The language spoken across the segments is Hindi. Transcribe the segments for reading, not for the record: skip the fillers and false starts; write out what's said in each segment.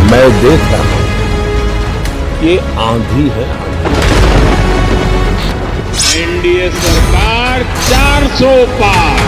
मैं देख रहा हूं ये आंधी है, एनडीए सरकार 400 पार।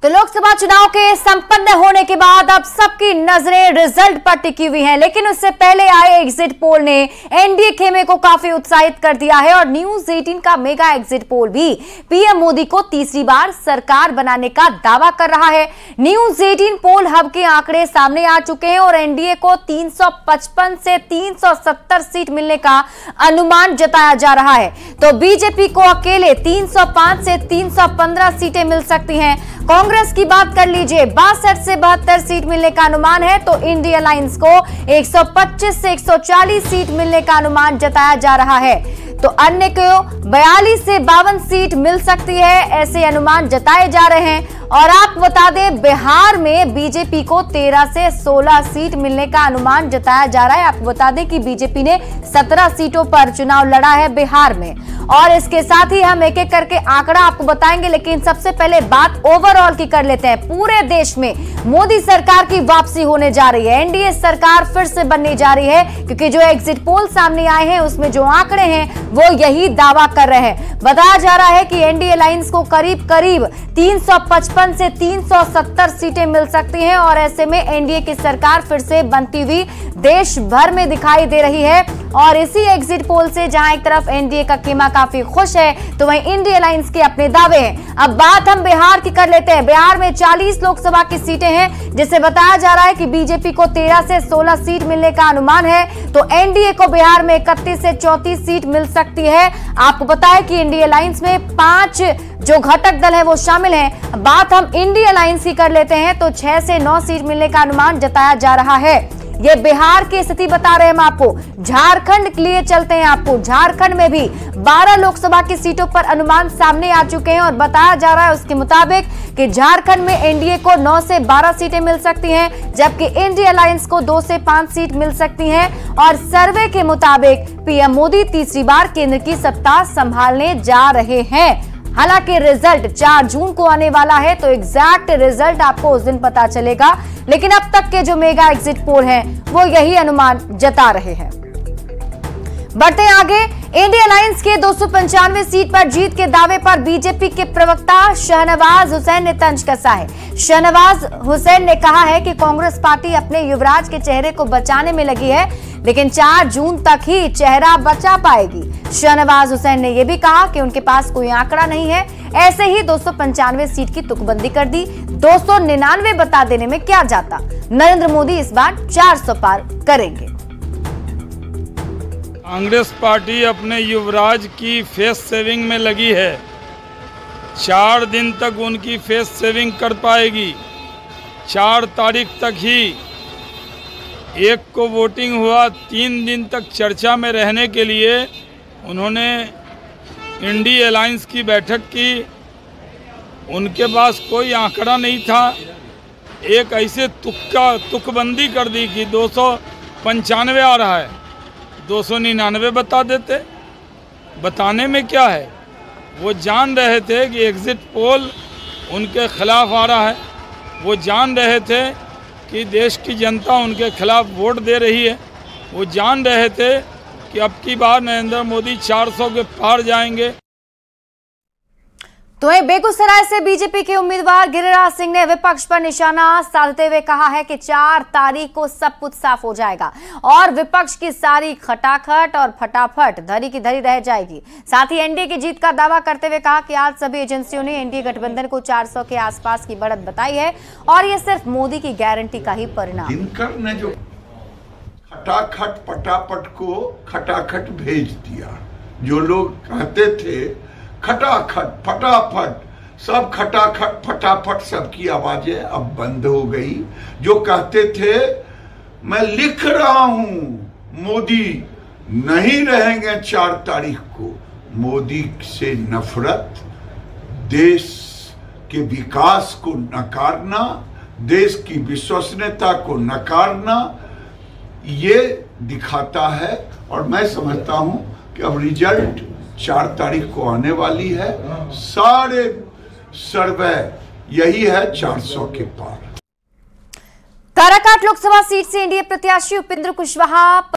तो लोकसभा चुनाव के संपन्न होने के बाद अब सबकी नजरें रिजल्ट पर टिकी हुई हैं, लेकिन उससे पहले आए एग्जिट पोल ने एनडीए खेमे को काफी उत्साहित कर दिया है और न्यूज 18 का मेगा एग्जिट पोल भी पीएम मोदी को तीसरी बार सरकार बनाने का दावा कर रहा है। न्यूज 18 पोल हब के आंकड़े सामने आ चुके हैं और एनडीए को 355 से 370 सीट मिलने का अनुमान जताया जा रहा है। तो बीजेपी को अकेले 305 से 315 सीटें मिल सकती हैं। कांग्रेस की बात कर लीजिए, 62 से 72 सीट मिलने का अनुमान है। तो इंडिया अलायंस को 125 से 140 सीट मिलने का अनुमान जताया जा रहा है। तो अन्य को 42 से 52 सीट मिल सकती है, ऐसे अनुमान जताए जा रहे हैं। और आप बता दें, बिहार में बीजेपी को 13 से 16 सीट मिलने का अनुमान जताया जा रहा है। आपको बता दें कि बीजेपी ने 17 सीटों पर चुनाव लड़ा है बिहार में। और इसके साथ ही हम एक एक करके आंकड़ा आपको बताएंगे, लेकिन सबसे पहले बात ओवरऑल की कर लेते हैं। पूरे देश में मोदी सरकार की वापसी होने जा रही है, एनडीए सरकार फिर से बनने जा रही है, क्योंकि जो एग्जिट पोल सामने आए हैं उसमें जो आंकड़े हैं वो यही दावा कर रहे हैं। बताया जा रहा है कि एनडीए अलायंस को करीब करीब 355 से 370 सीटें मिल सकती हैं और ऐसे में एनडीए की सरकार फिर से बनती हुई देश भर में दिखाई दे रही है। और इसी एग्जिट पोल से जहां एक तरफ एनडीए का खेमा काफी खुश है, तो वहीं इंडिया अलायंस के अपने दावे हैं। अब बात हम बिहार की कर लेते हैं। बिहार में 40 लोकसभा की सीटें हैं, जिसे बताया जा रहा है कि बीजेपी को 13 से 16 सीट मिलने का अनुमान है। तो एनडीए को बिहार में 31 से 34 सीट मिल सकती है। आपको पता है कि इंडिया अलायंस में 5 जो घटक दल है वो शामिल हैं। बात हम इंडिया अलायंस की कर लेते हैं तो 6 से 9 सीट मिलने का अनुमान जताया जा रहा है। ये बिहार की स्थिति बता रहे हैं हम आपको। झारखंड के लिए चलते हैं आपको। झारखंड में भी 12 लोकसभा की सीटों पर अनुमान सामने आ चुके हैं और बताया जा रहा है उसके मुताबिक कि झारखंड में एनडीए को 9 से 12 सीटें मिल सकती हैं, जबकि इंडिया अलायंस को 2 से 5 सीट मिल सकती हैं। और सर्वे के मुताबिक पीएम मोदी तीसरी बार केंद्र की सत्ता संभालने जा रहे हैं। हालांकि रिजल्ट 4 जून को आने वाला है, तो एग्जैक्ट रिजल्ट आपको उस दिन पता चलेगा, लेकिन अब तक के जो मेगा एग्जिट पोल हैं वो यही अनुमान जता रहे हैं। बढ़ते आगे, इंडिया अलायंस के 295 सीट पर जीत के दावे पर बीजेपी के प्रवक्ता शाहनवाज हुसैन ने तंज कसा है। शाहनवाज हुसैन ने कहा है कि कांग्रेस पार्टी अपने युवराज के चेहरे को बचाने में लगी है, लेकिन 4 जून तक ही चेहरा बचा पाएगी। शाहनवाज हुसैन ने यह भी कहा कि उनके पास कोई आंकड़ा नहीं है, ऐसे ही 295 सीट की तुकबंदी कर दी, 299 बता देने में क्या जाता। नरेंद्र मोदी इस बार 400 पार करेंगे। कांग्रेस पार्टी अपने युवराज की फेस सेविंग में लगी है। 4 दिन तक उनकी फेस सेविंग कर पाएगी। 4 तारीख तक ही 1 को वोटिंग हुआ। 3 दिन तक चर्चा में रहने के लिए उन्होंने इंडिया अलायंस की बैठक की। उनके पास कोई आंकड़ा नहीं था। एक ऐसे तुकबंदी कर दी कि 295 आ रहा है, 299 बता देते। बताने में क्या है, वो जान रहे थे कि एग्जिट पोल उनके खिलाफ आ रहा है। वो जान रहे थे कि देश की जनता उनके खिलाफ वोट दे रही है। वो जान रहे थे कि अब की बार नरेंद्र मोदी 400 के पार जाएंगे। तो बेगूसराय से बीजेपी के उम्मीदवार गिरिराज सिंह ने विपक्ष पर निशाना साधते हुए कहा है कि 4 तारीख को सब कुछ साफ हो जाएगा और विपक्ष की सारी खटाखट और फटाफट धरी की धरी रह जाएगी। साथ ही एनडीए की जीत का दावा करते हुए कहा कि आज सभी एजेंसियों ने एनडीए गठबंधन को 400 के आसपास की बढ़त बताई है और यह सिर्फ मोदी की गारंटी का ही परिणाम। दिनकर ने जो खटाखट पटापट को खटाखट भेज दिया। जो लोग कहते थे खटाखट फटाफट, सब खटाखट फटाफट सबकी आवाजें अब बंद हो गई। जो कहते थे मैं लिख रहा हूं मोदी नहीं रहेंगे 4 तारीख को, मोदी से नफरत, देश के विकास को नकारना, देश की विश्वसनीयता को नकारना, ये दिखाता है। और मैं समझता हूं कि अब रिजल्ट 4 तारीख को आने वाली है। सारे सर्वे यही है 400 के पार। काराकाट लोकसभा सीट से एनडीए प्रत्याशी उपेंद्र कुशवाहा